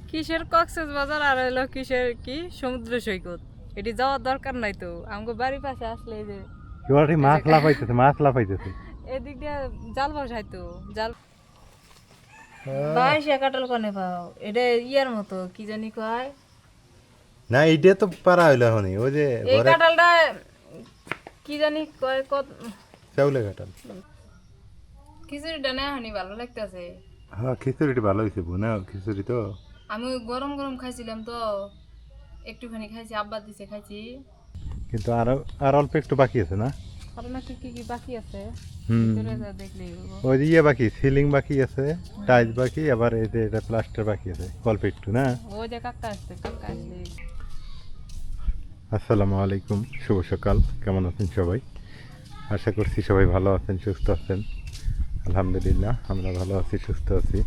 কিসের কক্সবাজার আর হলো কিসের কি সমুদ্র সৈকত, এটি যাওয়ার দরকার নাই তো, আমাকে বাড়ির পাশে আসলে এই যে এবারে মাছ লাফাইতেছে, মাছ লাফাইতেছে। এদিক দিয়ে জাল বসাইতো জাল। বাইশে কাটাল কনে পাও, এটা ইয়ার মতো কি জানি কয় না এইটা তো পারা হইলো এখনই, ওই যে এই ঘরে কাঁঠালটা কি জানি কয় কত চাউলে কাটাল। খিচুড়িটা না হনি ভালো লাগতেছে। হ্যাঁ খিচুড়িটা ভালো হয়েছে, বুনা খিচুড়ি তো। আমি ওই গরম গরম খাইছিলাম তো, একটুখানি খাইছি, আব্বা দিছে খাইছি। কিন্তু আর অল্প একটু বাকি আছে না? আরো নাকি কি কি বাকি আছে হুম, ভিতরে যা দেখলেই হলো। ওই যে ইয়ে বাকি, সিলিং বাকি আছে, টাইলস বাকি, আবার এই যে এটা প্লাস্টার বাকি আছে অল্প একটু না। ওই যে কাকা আসছে, কাকা আসলে। আসসালামু আলাইকুম, শুভ সকাল। কেমন আছেন সবাই? আশা করছি সবাই ভালো আছেন, সুস্থ আছেন। আলহামদুলিল্লাহ আমরা ভালো আছি, সুস্থ আছি।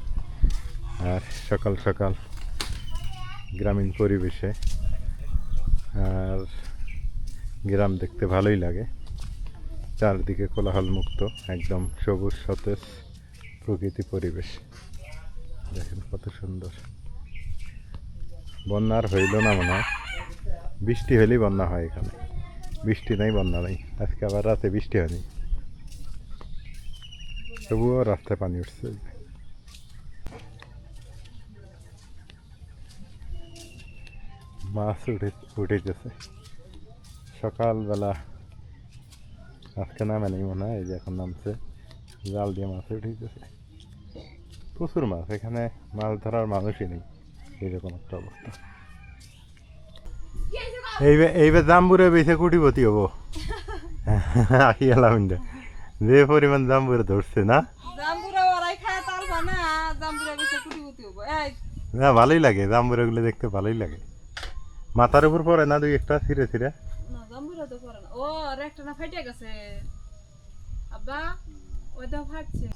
আর সকাল সকাল গ্রামীণ পরিবেশে, আর গ্রাম দেখতে ভালোই লাগে। চারদিকে কোলাহল মুক্ত, একদম সবুজ সতেজ প্রকৃতি পরিবেশ। দেখেন কত সুন্দর। বন্যার হইল না মনে হয়, বৃষ্টি হলেই বন্যা হয় এখানে। বৃষ্টি নাই, বন্যা নেই। আজকে আবার রাতে বৃষ্টি হয়নি, তবুও রাস্তায় পানি উঠছে। মাছ উঠেছে সকালবেলা, আজকে নামে নেই মনে হয়, এই যে এখন নামছে। জাল দিয়ে মাছ উঠেছে, প্রচুর মাছ। এখানে মাছ ধরার মানুষই নেই, এরকম একটা অবস্থা। এইবার জাম্বুরে বেছে কুটিপতি হবো। আখি এলাম যে পরিমাণ জাম্বুরে ধরছে না, জাম্বুরা ওরাই খায় তালবা না, জাম্বুরা বেশি কুটিকুটি হবো। এই না ভালোই লাগে, জাম্বুরে গুলো দেখতে ভালোই লাগে। মাথার উপর পড়ে না দুই একটা ছিঁড়ে ছিঁড়ে। না জাম্বুরা তো করে না। ও আর একটা না ফাইটে গেছে আব্বা, ওই তো ফাটছে।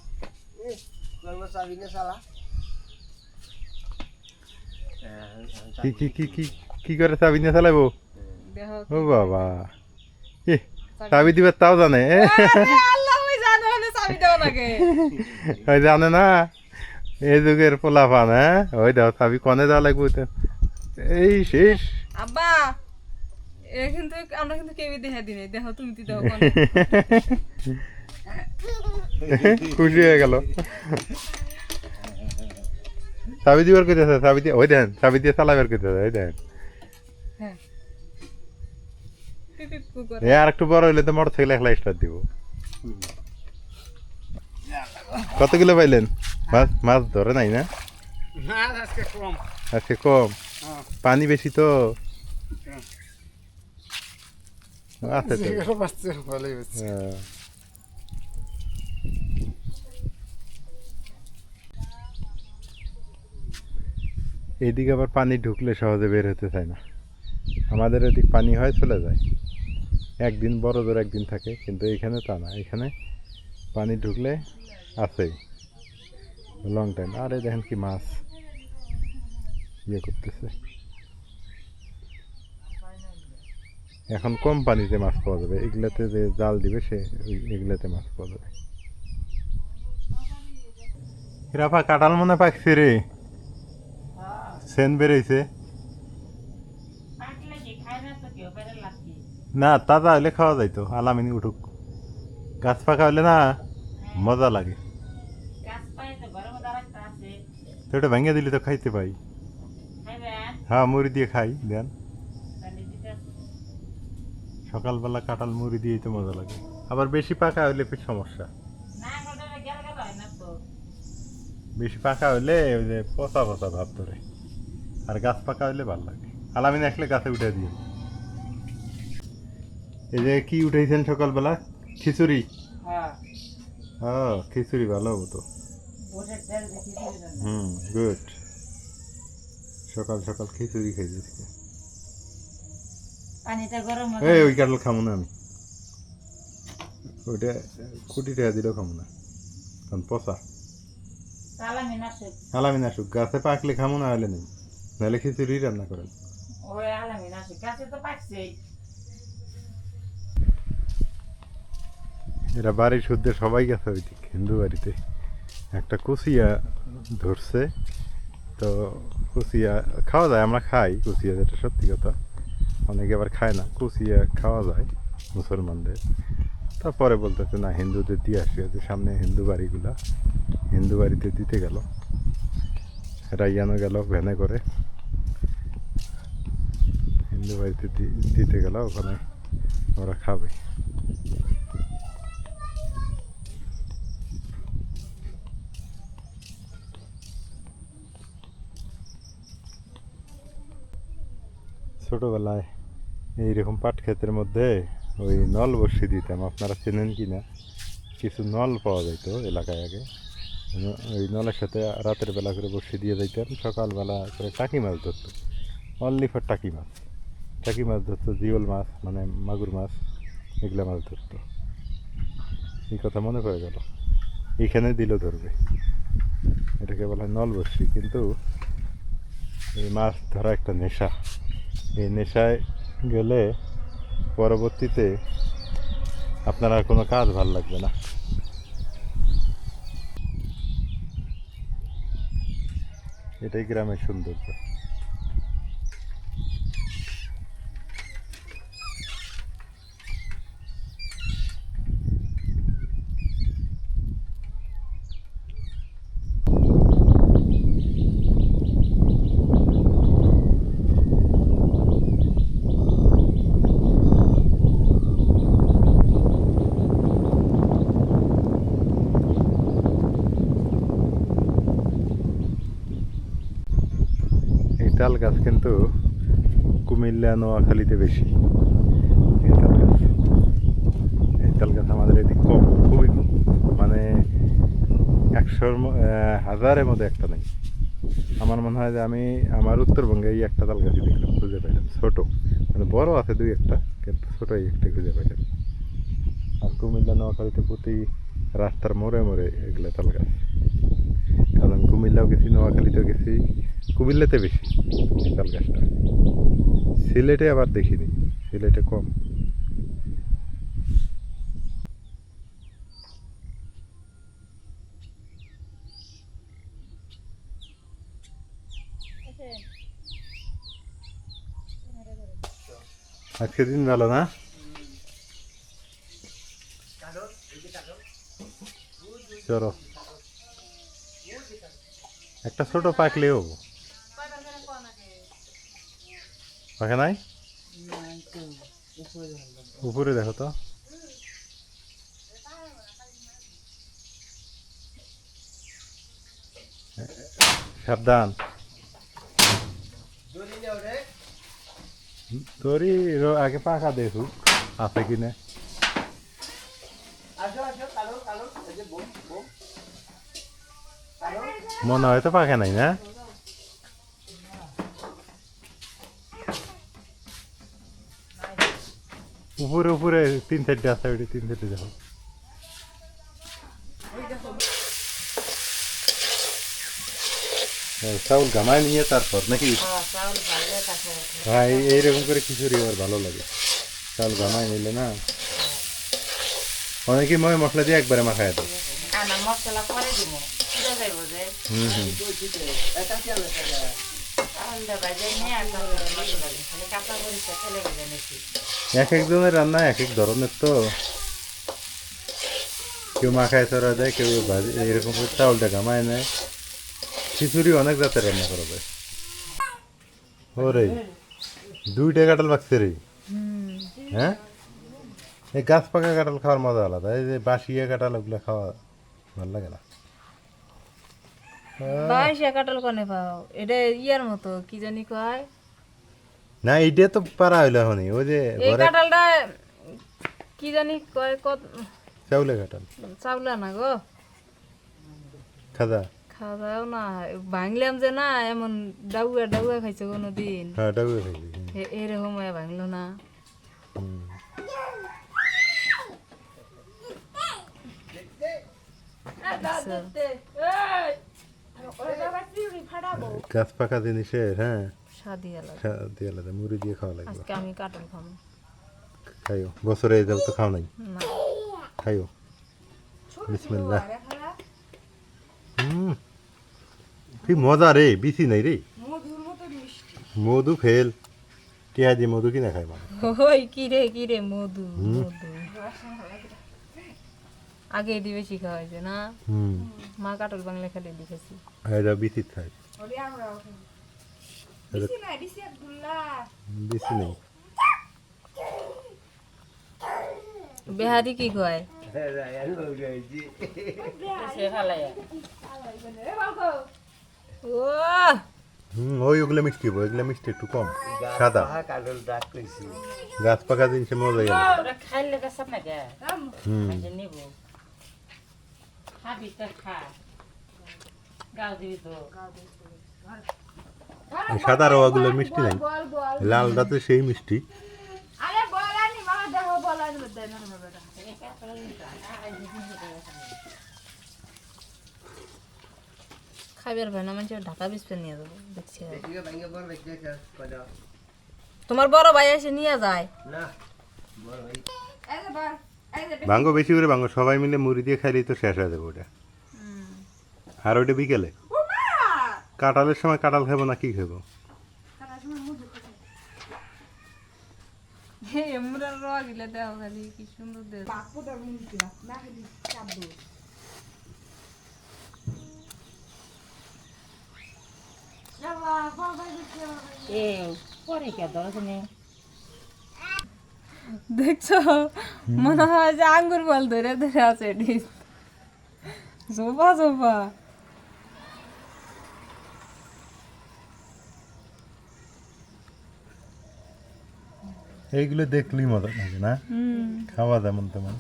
কি কি কি কি কি করে চাবি নিয়ে চালাবো? দেখো ও বাবা, চাবি দিবার তাও জানে। আল্লাহ ওই জানো না চাবি দাও নাকি। ওই জানে না, এই যুগের পোলা পান। হ্যাঁ ওই দাও চাবি কনে দেওয়া লাগবে তো। এই শেষ। আব্বা এ কিন্তু আমরা কিন্তু কেউই দেখা দিই নাই, দেখো তুমি তো দেখো কোন। খুশি হয়ে গেল। চাবি দিবার কইতেছে, চাবি দিয়ে ওই দেন, চাবি দিয়ে চালাবার কইতেছে, ওই দেন। হ্যাঁ টিটিট কুকুর। এ আর একটু বড় হইলে তো মোটর সাইকেল একলা স্টার্ট দিব। কত কিলো পাইলেন? মাছ মাছ ধরে নাই না? আজকে কম, পানি বেশি তো আছে তো। হ্যাঁ। এইদিকে আবার পানি ঢুকলে সহজে বের হতে চায় না। আমাদের এদিক পানি হয় চলে যায়, একদিন বড় জোর একদিন থাকে, কিন্তু এখানে তা না। এখানে পানি ঢুকলে আছে লং টাইম। আরে দেখেন কি মাছ ইয়ে করতেছে। এখন কম পানিতে মাছ পাওয়া যাবে, এগুলাতে যে জাল দিবে সে এগুলাতে মাছ পাওয়া যাবে। হিরাফা কাঁঠাল মনে পাকছে রে, সেন বেরোইছে না। তাজা হইলে খাওয়া যাইতো, আলামিনি উঠুক। গাছ পাকা হইলে না মজা লাগে, তো ওটা ভেঙে দিলে তো খাইতে পাই। হ্যাঁ মুড়ি দিয়ে খাই দেন, সকালবেলা কাঁঠাল মুড়ি দিয়েই তো মজা লাগে। আবার বেশি পাকা হইলে ফির সমস্যা, বেশি পাকা হইলে ওই যে পচা পচা ভাব ধরে। আর গাছ পাকা হইলে ভালো লাগে। আলামিন আসলে গাছে উঠে দিয়ে। এই যে কি উঠেছেন সকালবেলা? খিচুড়ি। হ্যাঁ খিচুড়ি ভালো হবো তো। গুড। সকাল সকাল খিচুড়ি খাইছি। এই ওই কাঁঠাল খাবো না আমি, ওইটা কুটিটা দিলেও খাবো না, কারণ পচা। আলামিন আসুক, গাছে পাকলে খামো, না হলে নেই, নাহলে খিচুড়ি রান্না করেন। এরা বাড়ির শুদ্ধে সবাই গেছে ওই দিক হিন্দু বাড়িতে। একটা কুচিয়া ধরছে তো কুচিয়া খাওয়া যায়, আমরা খাই কুচিয়া, যেটা সত্যি কথা। অনেকে আবার খায় না, কুচিয়া খাওয়া যায় মুসলমানদের। তারপরে বলতেছে না হিন্দুদের দিয়ে আসি, যে সামনে হিন্দু বাড়িগুলা, হিন্দু বাড়িতে দিতে গেল, রাইয়ানো গেল ভ্যানে করে হিন্দু বাড়িতে দিতে গেল, ওখানে ওরা খাবে। ছোটোবেলায় এইরকম পাট ক্ষেতের মধ্যে ওই নল বসিয়ে দিতাম, আপনারা চেনেন কি না, কিছু নল পাওয়া যাইতো এলাকায় আগে, ওই নলের সাথে রাতের বেলা করে বসিয়ে দিয়ে যাইতাম, সকালবেলা করে টাকি মাছ ধরতো, অনলি ফর টাকি মাছ। টাকি মাছ ধরতো, জিওল মাছ মানে মাগুর মাছ, এগুলো মাছ ধরতো। এই কথা মনে পড়ে গেল, এইখানে দিল ধরবে, এটাকে বলা হয় নল বসি। কিন্তু এই মাছ ধরা একটা নেশা, এই নেশায় গেলে পরবর্তীতে আপনার আর কোনো কাজ ভাল লাগবে না। এটাই গ্রামের সৌন্দর্য। এই তাল গাছ কিন্তু কুমিল্লা নোয়াখালীতে বেশি। এই তাল গাছ আমাদের এদিক কম, খুবই কম, মানে 100,000-এর মধ্যে একটা নেই। আমার মনে হয় যে আমি আমার উত্তরবঙ্গে এই একটা তাল গাছই দেখলাম, খুঁজে পাইলাম, ছোট, মানে বড় আছে দুই একটা, কিন্তু ছোট এই একটা খুঁজে পাইলাম। আর কুমিল্লা নোয়াখালীতে প্রতি রাস্তার মোড়ে মোড়ে এগুলো তাল গাছ। কারণ কুমিল্লাও গেছি, নোয়াখালীতেও গেছি, কুমিল্লাতে বেশি এই তাল গাছটা। সিলেটে আবার দেখিনি, সিলেটে কম। আজকে দিন ভালো না? চলো একটা ছোট পাকলেও পাকে নাই, উপরে দেখো তো। সাবধান, তোরই আগে পাকা দেখুক আছে কিনা। মনে হয় তো পাকে নাই না? উপরে উপরে 3-4টে আছে, ওইটা 3-4টে দেখো। চাউল ঘামায় নিয়ে তারপর নাকি? হ্যাঁ, এইরকম করে খিচুড়ি আবার ভালো লাগে, চাউল ঘামায় নিলে না। অনেকে ময় মশলা দিয়ে একবারে মাখায় দেয়। এক একজনের রান্না এক এক ধরনের, তো কেউ মাখায় চড়া দেয়, কেউ ভাজি এরকম করে চাউলটা ঘামায় নেয়। খিচুড়ি অনেক জাতের রান্না করা যায়। ওরে 2টা কাঁঠাল পাকছে রে। হ্যাঁ, এই গাছ পাকা কাঁঠাল খাওয়ার মজা আলাদা, এই যে বাসিয়া কাঁঠাল ওগুলো খাওয়া ভালো লাগে না। বাঁশিয়া কাঁঠাল কোনে পাও? এটা ইয়ার মতো কি জানি কয় না, এইটা তো পারা হইলো এখনই, ওই যে এই কাঁঠালটা কি জানি কয়, কত চাউলে কাঁঠাল, চাউলা না গো, খাজা। খাওয়াও না, ভাঙলাম যে না, এমন ডাউয়া ডাউয়া খাইছো কোনোদিন? হ্যাঁ, ডাউয়ে খাইছি। এরকম ভাঙলো না। গাছ পাকা জিনিসের হ্যাঁ স্বাদই আলাদা, স্বাদই আলাদা, মুড়ি দিয়ে খাওয়া লাগবে। আজকে আমি কাঁঠাল খাবো। খাইও, বছরে এই যাও তো খাও নাই, না খাইও। বিসমিল্লাহ। কি মজা রে, বিসি নাই রে। মধু ফেল টিয়া দিয়ে মধু কিনা খায় মানে ওই কিরে মধু মধু আগে এটি বেশি খাওয়া হয়েছে না মা কাটল বাংলা খালি দেখেছি এটা বিচিত খায় বেশি নেই বেহারি কি খায় ও ওই ওগুলো মিষ্টি হবো এগুলো মিষ্টি একটু কম সাদা গাছ পাকা জিনিসে মজা গেল সাদা রওয়াগুলো মিষ্টি নাই লালটা তো সেই মিষ্টি খাইবার ভাই না মানে ঢাকা বিস্পে নিয়ে যাবো দেখছি তোমার বড় ভাই এসে নিয়ে যায় ভাঙ্গো বেশি করে ভাঙ্গো সবাই মিলে মুড়ি দিয়ে খাইলেই তো শেষ হয়ে যাবে ওটা আর ওইটা বিকেলে কাঁঠালের সময় কাঁঠাল খাবো না কি খাবো এমরার রোয়া গিলে দেও খালি কি সুন্দর দেশ দেখছো মনে হয় যে আঙ্গুর বল ধরে ধরে আছে এটি জোপা জোপা এইগুলো দেখলেই মজা লাগে না খাওয়া যেমন তেমন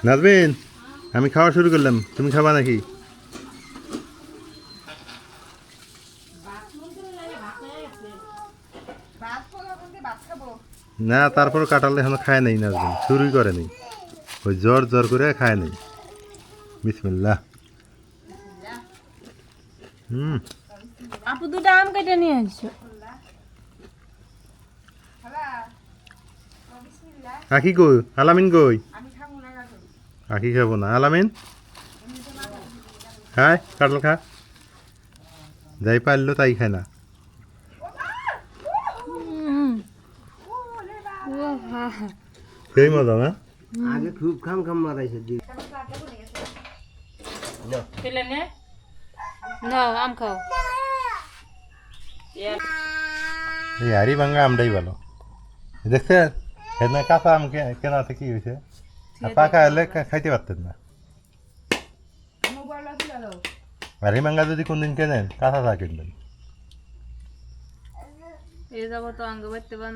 নাজবিন আমি খাওয়া শুরু করলাম তুমি খাবা নাকি না তারপর কাটালে এখনো খায় নাই নাজবিন শুরুই করে নেই ওই জ্বর জ্বর করে খায় নেই বিসমিল্লাহ আপু দুটো আম কেটে নিয়ে আসছো আখি কই আলামিন কই আখি খাবো না আলামিন খায় কাটল খা যাই পারলো তাই খায় না সেই মজা না আগে খুব খাম মারাইছে না আম খাও এই হাড়ি ভাঙ্গা আমটাই ভালো দেখছে সেদিন কাঁচা আম কেনাতে কি হয়েছে পাকা হলে খাইতে পারতেন না হাড়ি ভাঙ্গা যদি কোনদিন কেনেন কাঁচা চা কিনবেন এ যাব তো আঙ্গ বাড়তে পান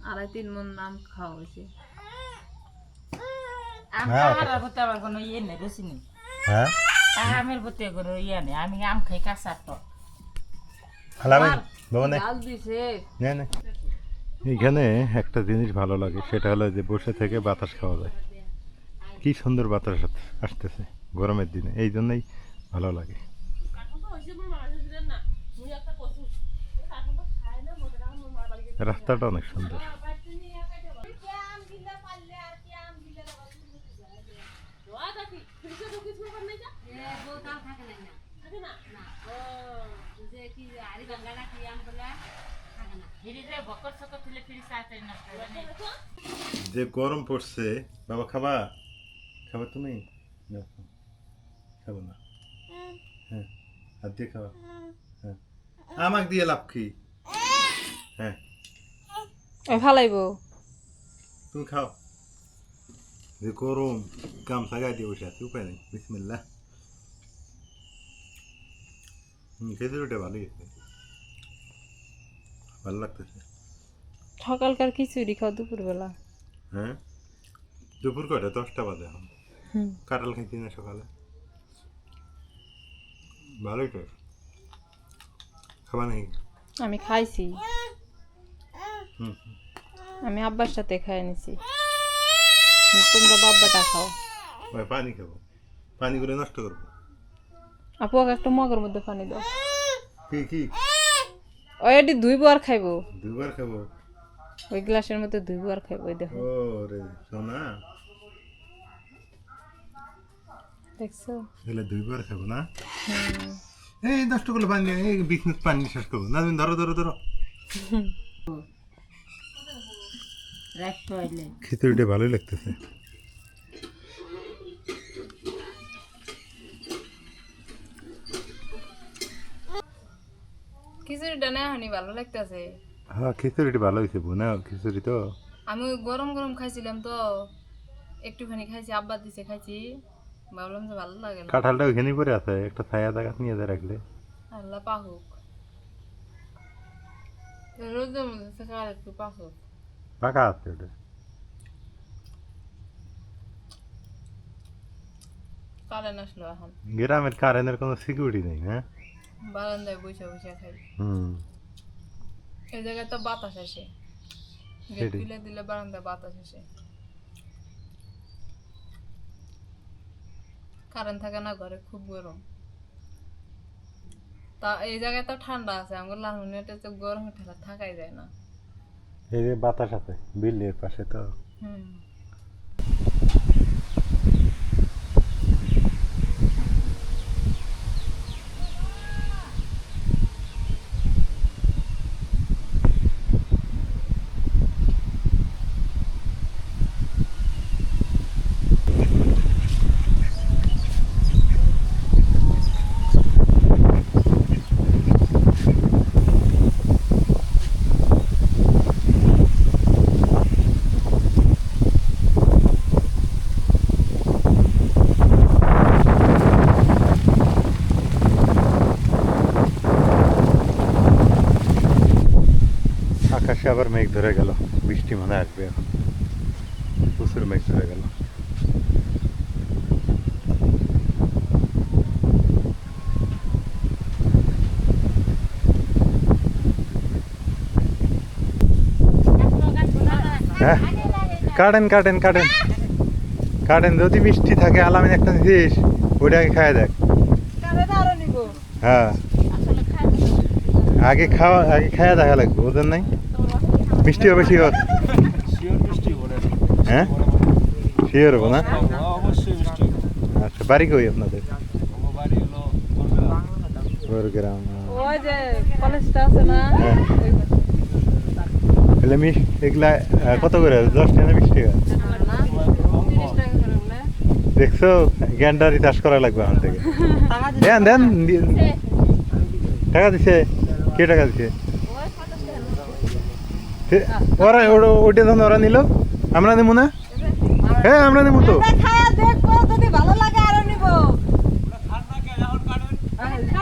2.5-3 মন আম খাওয়া হয়েছে হ্যাঁ আমের প্রতি কোনো ইয়ে নেই আমি আম খাই কাঁচা তো আলামিন বাবা নে ডাল দিছে নে নে এইখানে একটা জিনিস ভালো লাগে সেটা হলো যে বসে থেকে বাতাস খাওয়া যায় কি সুন্দর বাতাস আসতেছে গরমের দিনে এই জন্যই ভালো লাগে রাস্তাটা অনেক সুন্দর যে গরম পড়ছে বাবা খাবা খাবা তুমি না, খাবো না হ্যাঁ হাত দিয়ে খাওয়া হ্যাঁ আমাকে দিয়ে লাভ কি হ্যাঁ ফালাইবো তুমি খাও যে গরম গামছা গায়ে দিয়ে বসে আছে উপায় নেই বিসমিল্লাহ খেজুরটা ভালোই আছে ভালো লাগতেছে সকালকার খিচুড়ি খাও দুপুরবেলা হ্যাঁ দুপুর কয়টা 10টা বাজে এখন কাঁঠাল খাইছি না সকালে ভালোই তো খাবা নাকি আমি খাইছি হুম আমি আব্বার সাথে খাই নিছি তোমরা বাব্বাটা খাও ওই পানি খাবো পানিগুলো নষ্ট করবো আপু একটা মগের মধ্যে পানি দাও কি কি ওই এটি 2 বার খাইবো 2 বার খাবো ওই গ্লাসের মধ্যে 2 বার খাইবো ওই দেখো ও রে সোনা দেখছো এগুলো 2 বার খাবো না এই নষ্ট করলে পানি এই বিজনেস পানি শেষ করবো না তুমি ধরো ধরো ধরো রাখতে হইলে খিচুড়িটা ভালোই লাগতেছে খিচুড়িটা না হানি ভালো লাগতেছে। হ্যাঁ খিচুড়িটা ভালো হয়েছে বোনা খিচুড়ি তো আমি ওই গরম গরম খাইছিলাম তো একটুখানি খাইছি, আব্বা দিছে খাইছি, ভাবলাম যে ভালো লাগে না। কাঁঠালটা ওইখানেই পরে আছে একটা ছায়া জায়গা নিয়ে যা রাখলে আল্লাহ পাহুক রোদের মধ্যে থেকে আর একটু পাহুক। পাকা আছে ওটা কারেন্ট আসলো এখন, গ্রামের কারেন্টের কোনো সিকিউরিটি নেই হ্যাঁ বারান্দায় বসে বসে খাই। হুম এই জায়গায় তো বাতাস আসে, গেট সেটাই। খুলে দিলে বারান্দায় বাতাস আসে, কারেন্ট থাকে না ঘরে, খুব গরম। তা এই জায়গায় তো ঠান্ডা আছে, আমার লালমনিয়াতে তো গরম ঠান্ডা থাকাই যায় না। এই যে বাতাস আছে বিলের পাশে তো হুম আকাশে আবার মেঘ ধরে গেল বৃষ্টি মনে হয় আসবে এখন প্রচুর মেঘ ধরে গেল হ্যাঁ কাটেন কাটেন কাটেন কাটেন যদি মিষ্টি থাকে আলামিন একটা দিস ওইটাকে খায় দেখ হ্যাঁ আগে খাওয়া দেখা লাগবে ওদের নাই মিষ্টি হবে শিওর হ্যাঁ শিওর হবো না আচ্ছা বাড়ি কই আপনাদের বরগ্রাম ওই যে কলেজটা আছে না, হ্যাঁ তাহলে এগুলা কত করে 10 টাকা মিষ্টি 30 টাকা করে বলে। দেখছো গ্যান্ডারি চাষ করা লাগবে এখন থেকে দেন দেন টাকা দিছে কে টাকা দিছে ওরা ওইটা যখন ওরা নিল আমরা নেবো না হ্যাঁ আমরা নেবো তো খায়া দেখবো, যদি ভালো লাগে আরো নিব।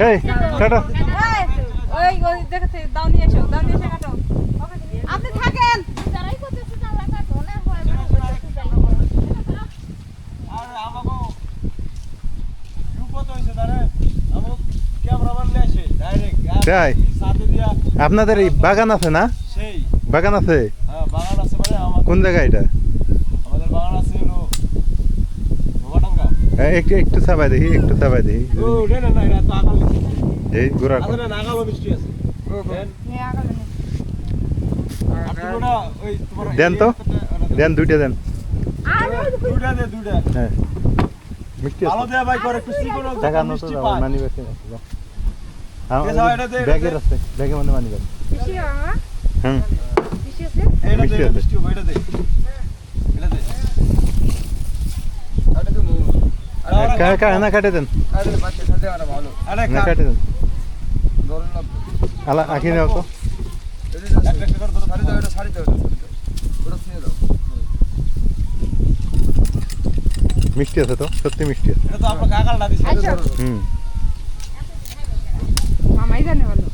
এই কাটো ওই ওই দেখতে দাও নিয়ে এসো, দাও নিয়ে এসে কাটো। আপনি থাকেন। তাই আপনাদের এই বাগান আছে না বাগান আছে কোন জায়গায় এটা একটু একটু চাপাই দেখি একটু চাপাই দেখি এই গোড়া দেন তো দেন দুইটা দেন হ্যাঁ মিষ্টি টাকা নতো মানি ব্যাগের আছে ব্যাগের মধ্যে মানি ব্যাগ হুম মিষ্টি আছে না কাটে দেন না কাটে দেন আলা আঁকি নাও তো মিষ্টি আছে তো সত্যি মিষ্টি আছে হুম মামাই জানে ভালো।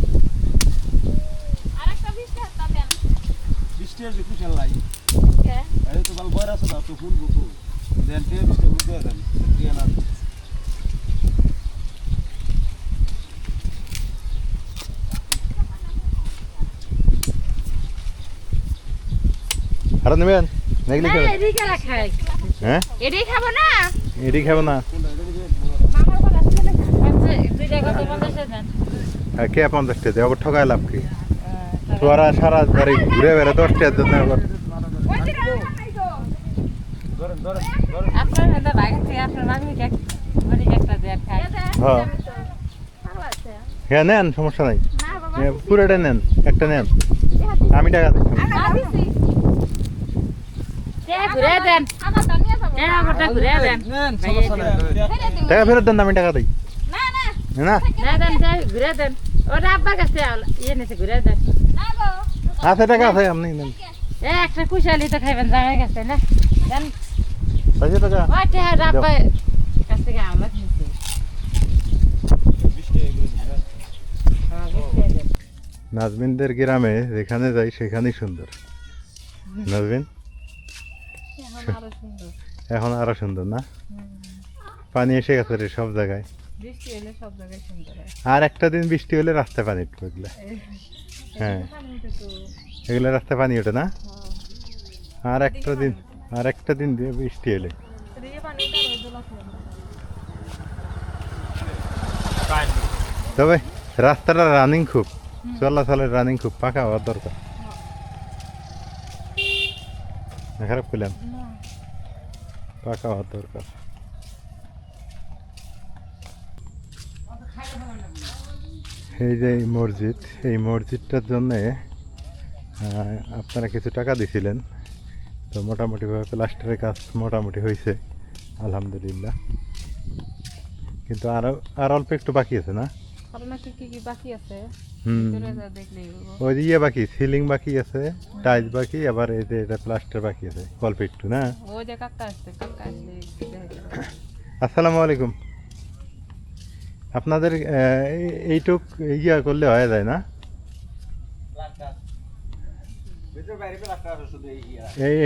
আরো নেবেন নাকি হ্যাঁ এটাই খাবো না এটি খাবো না কে 50 টাকা দেয় আবার ঠকায় লাভ কি তোরা সারা বাড়ি ঘুরে বেড়ে 10 টাকা দেন আবার আপনার ভাই থেকে আপনার মামি একটা দেন খাই হ্যাঁ হ্যাঁ নেন, সমস্যা নাই, না বাবা পুরোটা নেন, একটা নেন, আমি টাকা দিচ্ছি। দিছি ঘুরে দেন আমারটা নিয়ে যাবো আমারটা ঘুরে দেন ফেলে দিন টাকা ফেরত দেন, আমি টাকা দিই না না না। ঘুরে দেন ওটা আব্বার কাছে ইয়ে নিছে ঘুরে দেন না গো আছে টাকা আছে, আপনি নেন। একটা কুশালি তো খাইবেন জামাই কাছে না দেন পাইছে টাকা? ওইটা আব্বার কাছ থেকে আমরা নিছি নাজমিনদের গ্রামে যেখানে যাই সেখানেই সুন্দর। নাজমিন আরো সুন্দর এখন আরো সুন্দর না? পানি এসে গেছে রে সব জায়গায়। বৃষ্টি এলে সব জায়গায় সুন্দর হয় আর একটা দিন বৃষ্টি হলে রাস্তায় পানি উঠবে এগুলা। হ্যাঁ, এগুলা রাস্তায় পানি ওঠে না? আর একটা দিন দিয়ে বৃষ্টি এলে তবে রাস্তাটা রানিং খুব, চলাচলের রানিং খুব, পাকা হওয়ার দরকার। খারাপ করলাম, পাকা হওয়ার দরকার। এই যে এই মসজিদ, এই মসজিদটার জন্যে আপনারা কিছু টাকা দিছিলেন, তো মোটামুটিভাবে প্লাস্টারের কাজ মোটামুটি হয়েছে আলহামদুলিল্লাহ, কিন্তু আর অল্প একটু বাকি আছে না? আপনার কি বাকি আছে দেখলেই ওই যে ইয়ে বাকি, সিলিং বাকি আছে, টাইলস বাকি, আবার এই যে এটা প্লাস্টার বাকি আছে অল্প একটু না? ওই যে কাকা আসছে আসসালামু আলাইকুম। আপনাদের এইটুক ইয়া করলে হয়ে যায় না?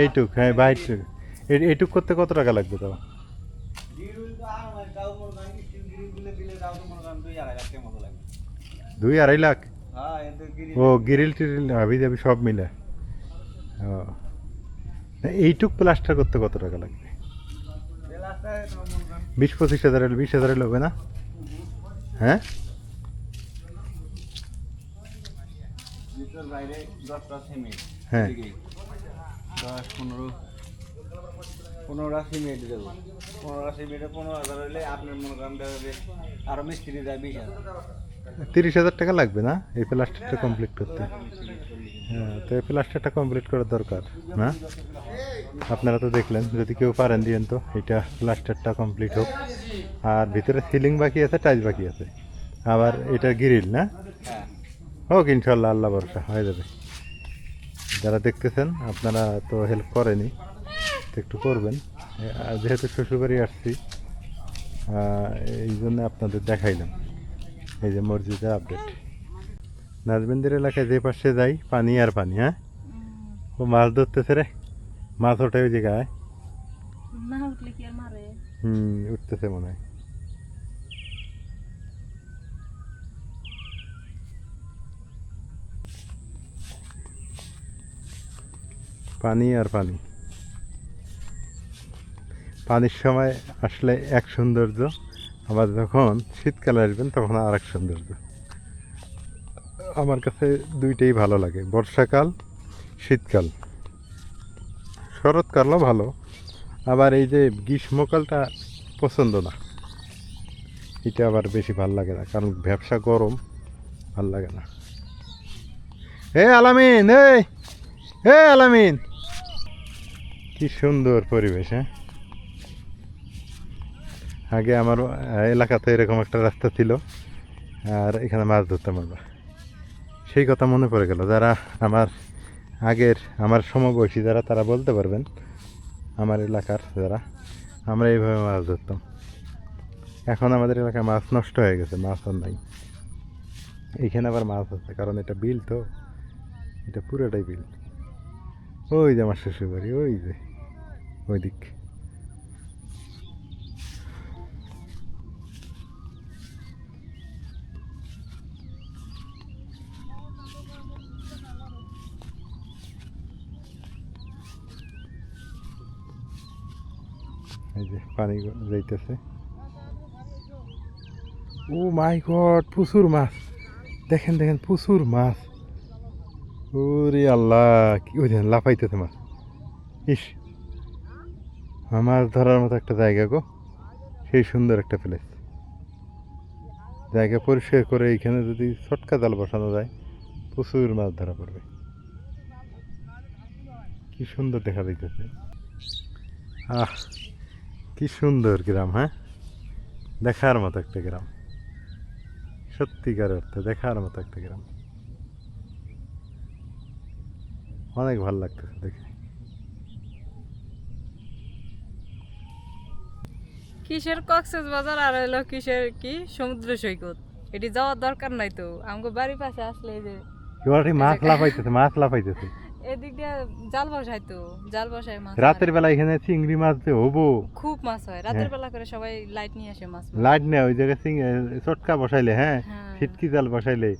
এইটুক, হ্যাঁ বাইটুক, এইটুক করতে কত টাকা লাগবে তাও? 2-2.5 লাখ? ও গ্রিল টিরিল হাবি যাবি সব মিলে? ও এইটুক প্লাস্টার করতে কত টাকা লাগবে? 20-25 হাজার, 20,000 হবে না? হ্যাঁ, হ্যাঁ 15টা সিমেন্ট দেবো, 15টা সিমেন্টে 15,000 হইলে আপনার মনে করেন আরো মিস্ত্রি দেয় 20,000। 30,000 টাকা লাগবে না এই প্লাস্টারটা কমপ্লিট করতে? হ্যাঁ, তো এই প্লাস্টারটা কমপ্লিট করার দরকার না? আপনারা তো দেখলেন, যদি কেউ পারেন দিয়েন তো, এটা প্লাস্টারটা কমপ্লিট হোক। আর ভিতরে সিলিং বাকি আছে, টাইলস বাকি আছে, আবার এটা গ্রিল না হোক, ইনশাল্লাহ আল্লাহ ভরসা হয়ে যাবে। যারা দেখতেছেন আপনারা তো হেল্প করেনি, তো একটু করবেন। আর যেহেতু শ্বশুরবাড়ি আসছি, এই জন্য আপনাদের দেখাইলাম এই যে মসজিদের আপডেট। নাজমিনদের এলাকায় যে পাশে যাই পানি আর পানি। হ্যাঁ, ও মাছ ধরতেছে রে, মাছ ওঠে ওই জায়গায়। না উঠলে কি আর মারে? উঠতেছে মনে হয়। পানি আর পানি, পানির সময় আসলে এক সৌন্দর্য, আবার যখন শীতকালে আসবেন তখন আর এক সৌন্দর্য। আমার কাছে দুইটাই ভালো লাগে, বর্ষাকাল, শীতকাল। শরৎকালও ভালো, আবার এই যে গ্রীষ্মকালটা পছন্দ না, এটা আবার বেশি ভাল লাগে না, কারণ ব্যবসা গরম, ভাল লাগে না। আলামিন, আলামিন, কি সুন্দর পরিবেশ। হ্যাঁ, আগে আমার এলাকাতে এরকম একটা রাস্তা ছিল, আর এখানে মাছ ধরতাম আমরা। সেই কথা মনে পড়ে গেল। যারা আমার সমবয়সী যারা, তারা বলতে পারবেন, আমার এলাকার যারা, আমরা এইভাবে মাছ ধরতাম। এখন আমাদের এলাকায় মাছ নষ্ট হয়ে গেছে, মাছ আর নাই। এইখানে আবার মাছ আছে, কারণ এটা বিল, তো এটা পুরোটাই বিল। ওই যে আমার শ্বশুরবাড়ি, ওই যে ওই দিক। এই যে পানি যাইতেছে। ও মাই গড, প্রচুর মাছ, দেখেন দেখেন, প্রচুর মাছ। ওরে আল্লাহ, কি ওই দেখেন লাফাইতেছে মাছ। ইস, মাছ ধরার মতো একটা জায়গা গো, সেই সুন্দর একটা প্লেস। জায়গা পরিষ্কার করে এইখানে যদি ছটকা জাল বসানো যায় প্রচুর মাছ ধরা পড়বে। কি সুন্দর দেখা যাইতেছে। আহ, কি সুন্দর গ্রাম, হ্যাঁ, দেখার মতো একটা গ্রাম, সত্যিকার অর্থে দেখার মতো একটা গ্রাম। অনেক ভালো লাগতেছে দেখে। কিসের কক্সবাজার আর হলো কিসের কি সমুদ্র সৈকত, এটি যাওয়ার দরকার নাই তো, আমাকে বাড়ির পাশে আসলে এই যে কেউ মাছ লাফাইতেছে, মাছ লাফাইতেছে। এদিক দিয়ে জাল বসায় তো, জাল বসায় মাছ রাতের মারে। বেলা এখানে চিংড়ি মাছ যে হবো, খুব মাছ হয় রাতের বেলা করে, সবাই লাইট নিয়ে আসে মাছ মারে। লাইট নেই ওই জায়গায় চটকা বসাইলে, হ্যাঁ, হ্যাঁ। ছিটকি জাল বসাইলে,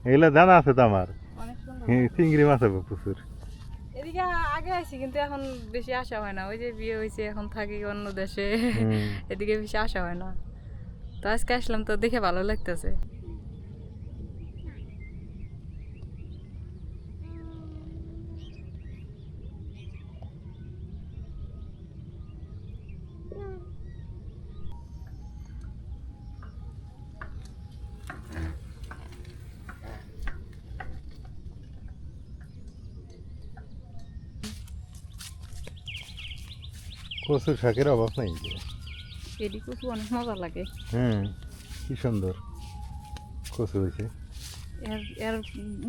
এগুলো জানা আছে তো আমার। অনেক সুন্দর। চিংড়ি মাছ হবে প্রচুর। এদিকে আগে আসি কিন্তু এখন বেশি আসা হয় না, ওই যে বিয়ে হয়েছে এখন থাকি অন্য দেশে, এদিকে বেশি আসা হয় না। তো আজকে আসলাম তো দেখে ভালো লাগতেছে। কচু শাকের অভাব নাই। এটি কচু অনেক মজা লাগে। কি সুন্দর কচু হয়েছে। এর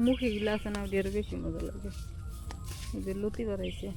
মুখে গুলো আছে না, ওটি আরো বেশি মজা লাগে। এই যে লতি বাড়াইছে।